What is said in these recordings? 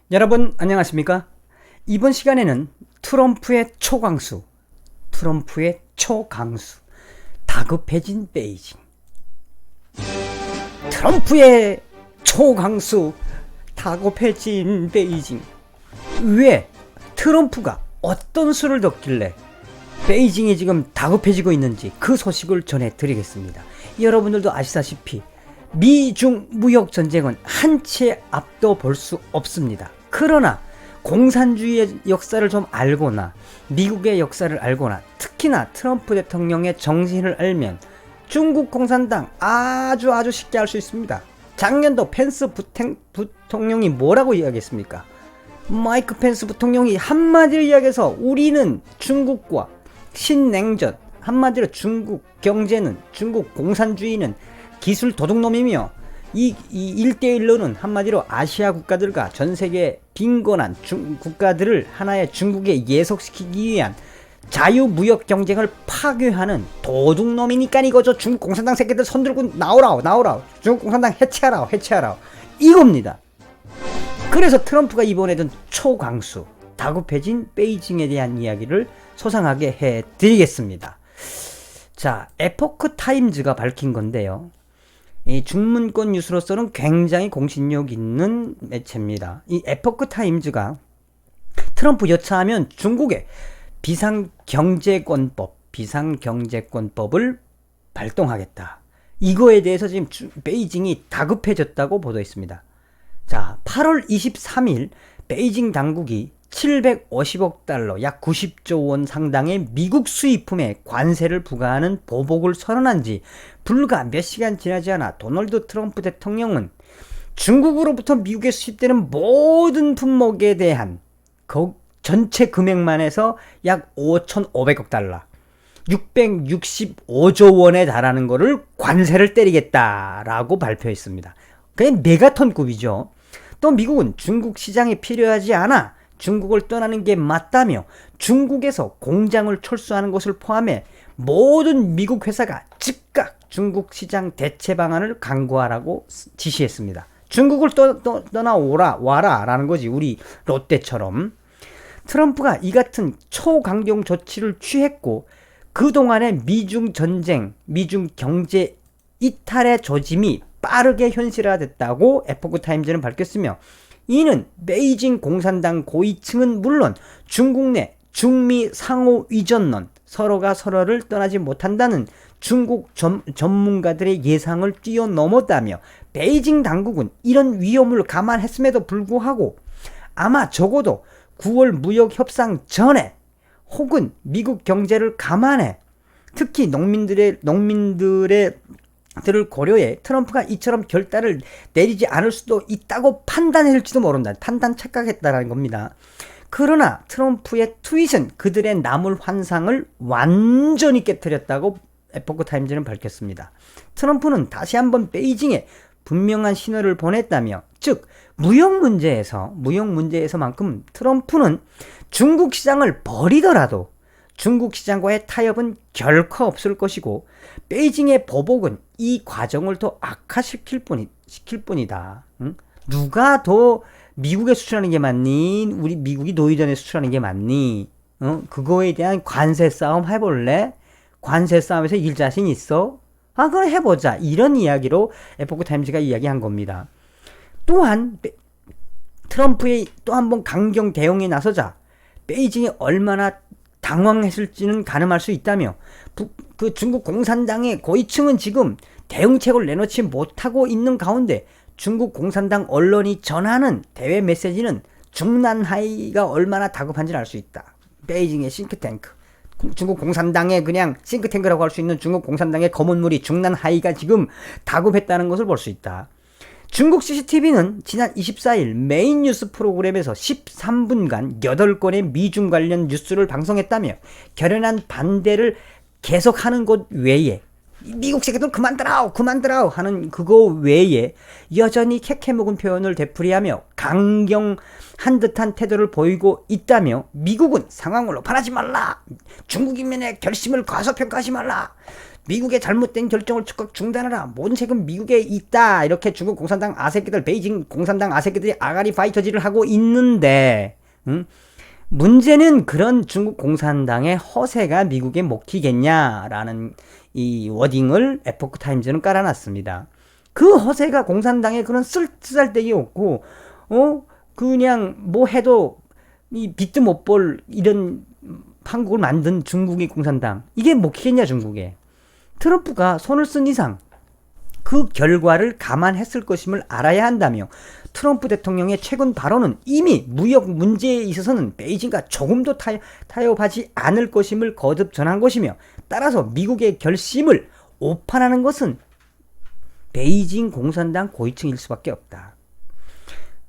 여러분 안녕하십니까? 이번 시간에는 트럼프의 초강수, 다급해진 베이징. 트럼프의 초강수, 다급해진 베이징. 왜 트럼프가 어떤 수를 뒀길래 베이징이 지금 다급해지고 있는지 그 소식을 전해드리겠습니다. 여러분들도 아시다시피 미중 무역 전쟁은 한치의 앞도 볼 수 없습니다. 그러나 공산주의의 역사를 좀 알거나 미국의 역사를 알거나 특히나 트럼프 대통령의 정신을 알면 중국 공산당 아주 쉽게 알 수 있습니다. 작년도 펜스 부통령이 뭐라고 이야기했습니까? 마이크 펜스 부통령이 한마디로 이야기해서 우리는 중국과 신냉전, 한마디로 중국 경제는, 중국 공산주의는 기술 도둑놈이며 이 1대1로는 한마디로 아시아 국가들과 전세계 빈곤한 국가들을 하나의 중국에 예속시키기 위한 자유무역 경쟁을 파괴하는 도둑놈이니까 이거죠. 중국 공산당 새끼들 손들고 나오라. 중국 공산당 해체하라. 이겁니다. 그래서 트럼프가 이번에 든 초강수, 다급해진 베이징에 대한 이야기를 소상하게 해드리겠습니다. 자, 에포크 타임즈가 밝힌 건데요. 이 중문권 뉴스로서는 굉장히 공신력 있는 매체입니다. 이 에포크 타임즈가 트럼프 여차하면 중국의 비상경제권법을 발동하겠다. 이거에 대해서 지금 베이징이 다급해졌다고 보도했습니다. 자, 8월 23일 베이징 당국이 750억 달러, 약 90조 원 상당의 미국 수입품에 관세를 부과하는 보복을 선언한 지 불과 몇 시간 지나지 않아 도널드 트럼프 대통령은 중국으로부터 미국에 수입되는 모든 품목에 대한 전체 금액만 해서 약 5,500억 달러, 665조 원에 달하는 것을 관세를 때리겠다라고 발표했습니다. 그냥 메가톤급이죠. 또 미국은 중국 시장이 필요하지 않아 중국을 떠나는 게 맞다며 중국에서 공장을 철수하는 것을 포함해 모든 미국 회사가 즉각 중국 시장 대체 방안을 강구하라고 지시했습니다. 중국을 와라 라는 거지. 우리 롯데처럼. 트럼프가 이 같은 초강경 조치를 취했고 그동안의 미중 전쟁, 미중 경제 이탈의 조짐이 빠르게 현실화됐다고 에포크 타임즈는 밝혔으며 이는 베이징 공산당 고위층은 물론 중국 내 중미 상호 위전론, 서로가 서로를 떠나지 못한다는 중국 전문가들의 예상을 뛰어넘었다며 베이징 당국은 이런 위험을 감안했음에도 불구하고 아마 적어도 9월 무역 협상 전에 혹은 미국 경제를 감안해 특히 농민들을 고려해 트럼프가 이처럼 결단을 내리지 않을 수도 있다고 판단할지도 모른다. 판단 착각했다라는 겁니다. 그러나 트럼프의 트윗은 그들의 나물 환상을 완전히 깨뜨렸다고 에포크 타임즈는 밝혔습니다. 트럼프는 다시 한번 베이징에 분명한 신호를 보냈다며 즉 무역 문제에서만큼 트럼프는 중국 시장을 버리더라도 중국 시장과의 타협은 결코 없을 것이고 베이징의 보복은 이 과정을 더 악화시킬 뿐이다. 응? 누가 더 미국에 수출하는 게 맞니? 우리 미국이 노이전에 수출하는 게 맞니? 그거에 대한 관세 싸움 해볼래? 관세 싸움에서 이길 자신 있어? 그럼 해보자. 이런 이야기로 에포크 타임즈가 이야기한 겁니다. 또한 트럼프의 또 한 번 강경 대응에 나서자 베이징이 얼마나 당황했을지는 가늠할 수 있다며 그 중국 공산당의 고위층은 지금 대응책을 내놓지 못하고 있는 가운데 중국 공산당 언론이 전하는 대외 메시지는 중난하이가 얼마나 다급한지를 알 수 있다. 베이징의 싱크탱크, 중국 공산당의 그냥 싱크탱크라고 할 수 있는 중국 공산당의 검은물이 중난하이가 지금 다급했다는 것을 볼 수 있다. 중국 CCTV는 지난 24일 메인 뉴스 프로그램에서 13분간 8건의 미중 관련 뉴스를 방송했다며 결연한 반대를 계속하는 것 외에 미국 새끼들 그만들어 하는 그거 외에 여전히 캐캐묵은 표현을 되풀이하며 강경한 듯한 태도를 보이고 있다며 미국은 상황을 오판하지 말라, 중국 인민의 결심을 과소평가하지 말라, 미국의 잘못된 결정을 즉각 중단하라. 모든 책은 미국에 있다. 이렇게 중국 공산당 아새끼들, 베이징 공산당 아새끼들이 아가리 파이터질을 하고 있는데, 문제는 그런 중국 공산당의 허세가 미국에 먹히겠냐라는 이 워딩을 에포크 타임즈는 깔아놨습니다. 그 허세가 공산당의 그런 쓰잘데기 없고, 그냥 뭐 해도 이 비트 못 볼 이런 한국을 만든 중국의 공산당, 이게 먹히겠냐 중국에. 트럼프가 손을 쓴 이상 그 결과를 감안했을 것임을 알아야 한다며, 트럼프 대통령의 최근 발언은 이미 무역 문제에 있어서는 베이징과 조금도 타협하지 않을 것임을 거듭 전한 것이며, 따라서 미국의 결심을 오판하는 것은 베이징 공산당 고위층일 수밖에 없다.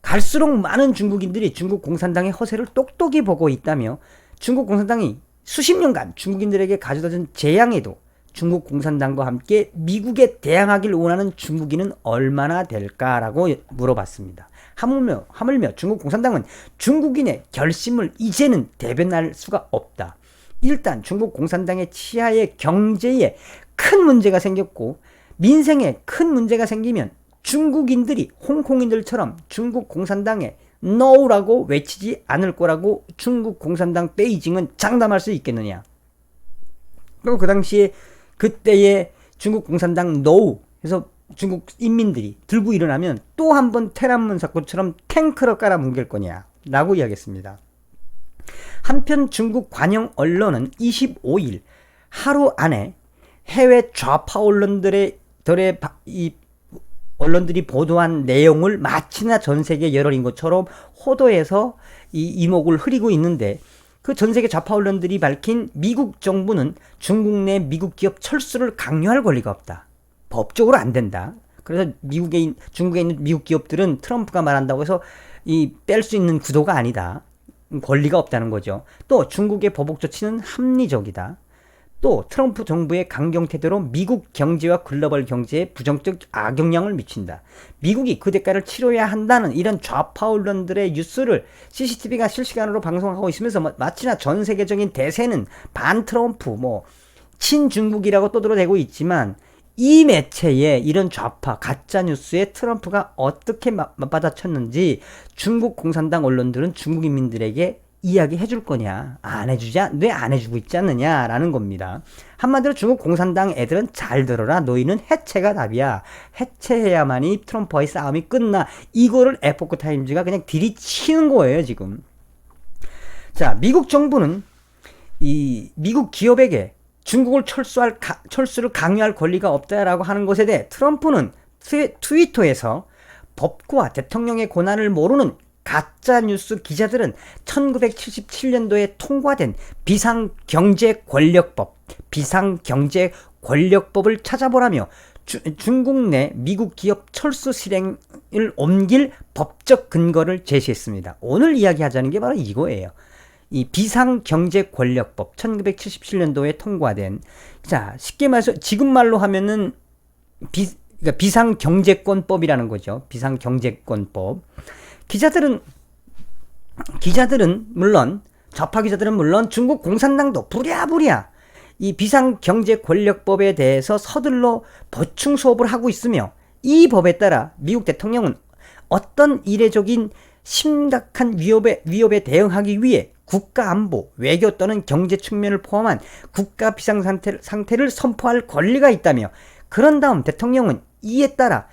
갈수록 많은 중국인들이 중국 공산당의 허세를 똑똑히 보고 있다며, 중국 공산당이 수십 년간 중국인들에게 가져다준 재앙에도 중국 공산당과 함께 미국에 대항하길 원하는 중국인은 얼마나 될까라고 물어봤습니다. 하물며 중국 공산당은 중국인의 결심을 이제는 대변할 수가 없다. 일단 중국 공산당의 치하의 경제에 큰 문제가 생겼고, 민생에 큰 문제가 생기면 중국인들이 홍콩인들처럼 중국 공산당에 NO라고 외치지 않을 거라고 중국 공산당 베이징은 장담할 수 있겠느냐. 그리고 그 당시에 그때의 중국 공산당 NO 해서 중국 인민들이 들고 일어나면 또 한 번 테란문 사건처럼 탱크로 깔아뭉갤 거냐 라고 이야기했습니다. 한편 중국 관영 언론은 25일 하루 안에 해외 좌파 언론들이 보도한 내용을 마치나 전 세계 여론인 것처럼 호도해서 이 이목을 흐리고 있는데, 그 전 세계 좌파 언론들이 밝힌 미국 정부는 중국 내 미국 기업 철수를 강요할 권리가 없다. 법적으로 안 된다. 그래서 중국에 있는 미국 기업들은 트럼프가 말한다고 해서 뺄 수 있는 구도가 아니다. 권리가 없다는 거죠. 또 중국의 보복 조치는 합리적이다. 또 트럼프 정부의 강경 태도로 미국 경제와 글로벌 경제에 부정적 악영향을 미친다. 미국이 그 대가를 치러야 한다는 이런 좌파 언론들의 뉴스를 CCTV가 실시간으로 방송하고 있으면서 마치나 전 세계적인 대세는 반 트럼프, 친중국이라고 떠들어대고 있지만, 이 매체에 이런 좌파 가짜 뉴스에 트럼프가 어떻게 맞받아쳤는지 중국 공산당 언론들은 중국 인민들에게 이야기해 줄 거냐, 왜 안 해주고 있지 않느냐라는 겁니다. 한마디로 중국 공산당 애들은 잘 들어라, 너희는 해체가 답이야, 해체해야만이 트럼프와의 싸움이 끝나, 이거를 에포크 타임즈가 그냥 들이치는 거예요 지금. 자, 미국 정부는 이 미국 기업에게 중국을 철수를 강요할 권리가 없다라고 하는 것에 대해 트럼프는 트위터에서 법과 대통령의 권한을 모르는 가짜뉴스 기자들은 1977년도에 통과된 비상경제권력법을 찾아보라며 중국 내 미국 기업 철수 실행을 옮길 법적 근거를 제시했습니다. 오늘 이야기하자는 게 바로 이거예요. 이 비상경제권력법 1977년도에 통과된, 자, 쉽게 말해서 지금 말로 하면은 그러니까 비상경제권법이라는 거죠. 비상경제권법. 기자들은 물론, 좌파 기자들은 물론 중국 공산당도 부랴부랴 이 비상경제권력법에 대해서 서둘러 보충 수업을 하고 있으며, 이 법에 따라 미국 대통령은 어떤 이례적인 심각한 위협에 대응하기 위해 국가 안보, 외교 또는 경제 측면을 포함한 국가 비상 상태를 선포할 권리가 있다며, 그런 다음 대통령은 이에 따라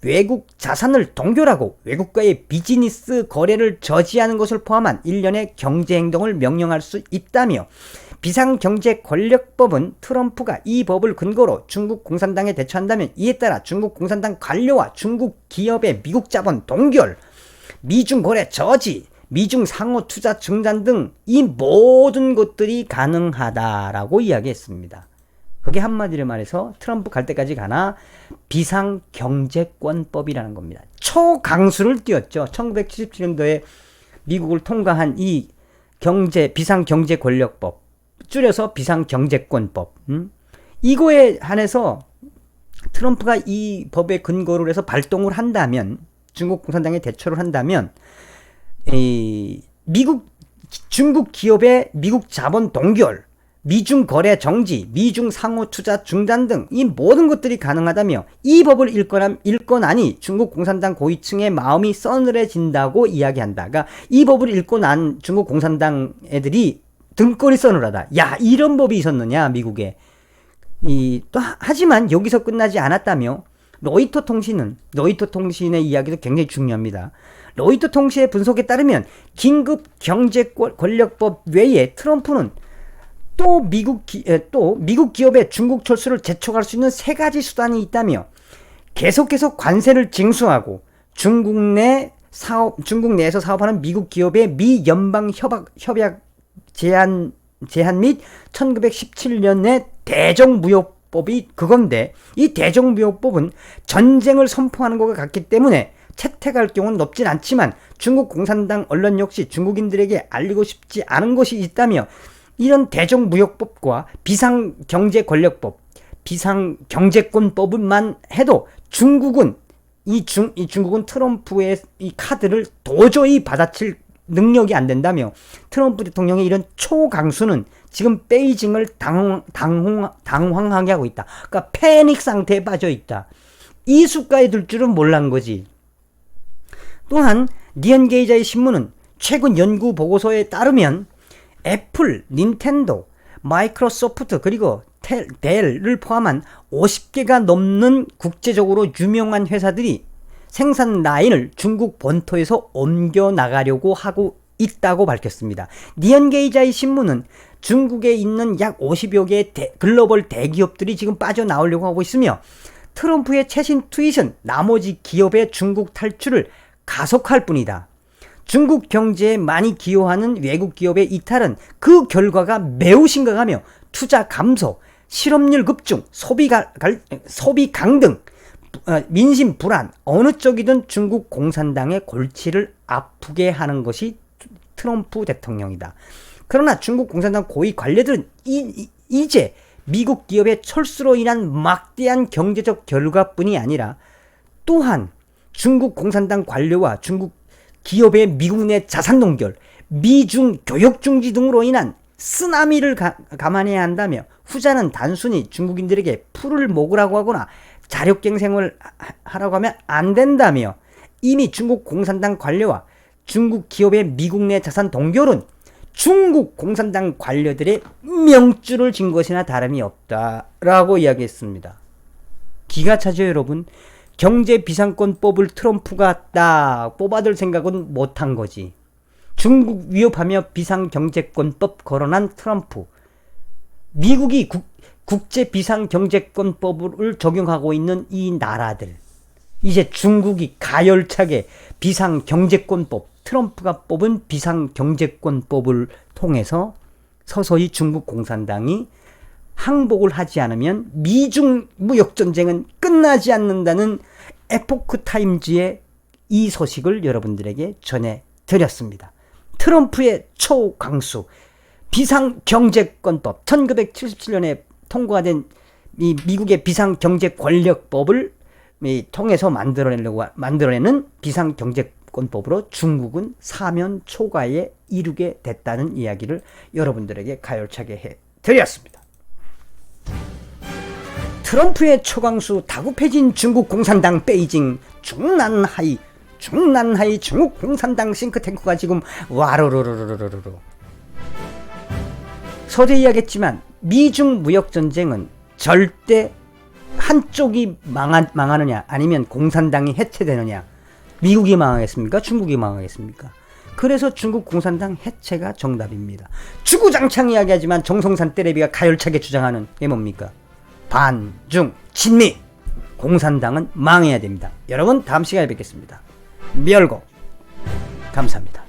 외국 자산을 동결하고 외국과의 비즈니스 거래를 저지하는 것을 포함한 일련의 경제 행동을 명령할 수 있다며, 비상경제권력법은 트럼프가 이 법을 근거로 중국 공산당에 대처한다면 이에 따라 중국 공산당 관료와 중국 기업의 미국 자본 동결, 미중 거래 저지, 미중 상호 투자 중단 등 이 모든 것들이 가능하다라고 이야기했습니다. 그게 한마디로 말해서 트럼프 갈 때까지 가나 비상경제권법이라는 겁니다. 초강수를 띄웠죠. 1977년도에 미국을 통과한 이 비상경제권력법, 줄여서 비상경제권법. 이거에 한해서 트럼프가 이 법에 근거를 해서 발동을 한다면, 중국 공산당에 대처를 한다면, 중국 기업의 미국 자본 동결, 미중 거래 정지, 미중 상호 투자 중단 등 이 모든 것들이 가능하다며 이 법을 읽고나니 중국 공산당 고위층의 마음이 서늘해진다고 이야기한다. 그러니까 이 법을 읽고 난 중국 공산당 애들이 등골이 서늘하다. 야, 이런 법이 있었느냐, 미국에. 하지만 여기서 끝나지 않았다며 로이터 통신의 이야기도 굉장히 중요합니다. 로이터 통신의 분석에 따르면 긴급 경제 권력법 외에 트럼프는 또 미국 기업의 중국 철수를 재촉할 수 있는 세 가지 수단이 있다며 계속해서 관세를 징수하고 중국 내에서 사업하는 미국 기업의 미 연방 협약 제한 및 1917년의 대정무역법이 그건데, 이 대정무역법은 전쟁을 선포하는 것과 같기 때문에 채택할 경우는 높진 않지만 중국 공산당 언론 역시 중국인들에게 알리고 싶지 않은 것이 있다며 이런 대정무역법과 비상경제권력법, 비상경제권법만 해도 중국은 트럼프의 이 카드를 도저히 받아칠 능력이 안 된다며 트럼프 대통령의 이런 초강수는 지금 베이징을 당황하게 하고 있다. 그러니까 패닉 상태에 빠져 있다. 이 수가에 들 줄은 몰란 거지. 또한 니언게이자의 신문은 최근 연구 보고서에 따르면 애플, 닌텐도, 마이크로소프트 그리고 델을 포함한 50개가 넘는 국제적으로 유명한 회사들이 생산 라인을 중국 본토에서 옮겨 나가려고 하고 있다고 밝혔습니다. 니언게이자의 신문은 중국에 있는 약 50여 개의 글로벌 대기업들이 지금 빠져나오려고 하고 있으며 트럼프의 최신 트윗은 나머지 기업의 중국 탈출을 가속할 뿐이다. 중국 경제에 많이 기여하는 외국 기업의 이탈은 그 결과가 매우 심각하며 투자 감소, 실업률 급증, 소비 강등, 민심 불안, 어느 쪽이든 중국 공산당의 골치를 아프게 하는 것이 트럼프 대통령이다. 그러나 중국 공산당 고위 관료들은 이제 미국 기업의 철수로 인한 막대한 경제적 결과뿐이 아니라 또한 중국 공산당 관료와 중국 기업의 미국 내 자산 동결, 미중 교역 중지 등으로 인한 쓰나미를 감안해야 한다며 후자는 단순히 중국인들에게 풀을 먹으라고 하거나 자력갱생을 하라고 하면 안 된다며 이미 중국 공산당 관료와 중국 기업의 미국 내 자산 동결은 중국 공산당 관료들의 명줄을 진 것이나 다름이 없다라고 이야기했습니다. 기가 차죠, 여러분. 경제 비상권법을 트럼프가 딱 뽑아들 생각은 못한 거지. 중국 위협하며 비상경제권법 거론한 트럼프. 미국이 국제 비상경제권법을 적용하고 있는 이 나라들. 이제 중국이 가열차게 비상경제권법, 트럼프가 뽑은 비상경제권법을 통해서 서서히 중국 공산당이 항복을 하지 않으면 미중 무역전쟁은 끝나지 않는다는 에포크 타임즈의 이 소식을 여러분들에게 전해드렸습니다. 트럼프의 초강수 비상경제권법 1977년에 통과가 된 이 미국의 비상경제권력법을 통해서 만들어내는 비상경제권법으로 중국은 사면 초과에 이르게 됐다는 이야기를 여러분들에게 가열차게 해드렸습니다. 트럼프의 초강수 다급해진 중국 공산당 베이징 중난하이 중국 공산당 싱크탱크가 지금 와르르르르르르. 서두에 이야기했지만 미중 무역전쟁은 절대 한쪽이 망하느냐 아니면 공산당이 해체되느냐, 미국이 망하겠습니까? 중국이 망하겠습니까? 그래서 중국 공산당 해체가 정답입니다. 주구장창 이야기하지만 정성산 때레비가 가열차게 주장하는 게 뭡니까? 반중 친미, 공산당은 망해야 됩니다. 여러분 다음 시간에 뵙겠습니다. 멸고 감사합니다.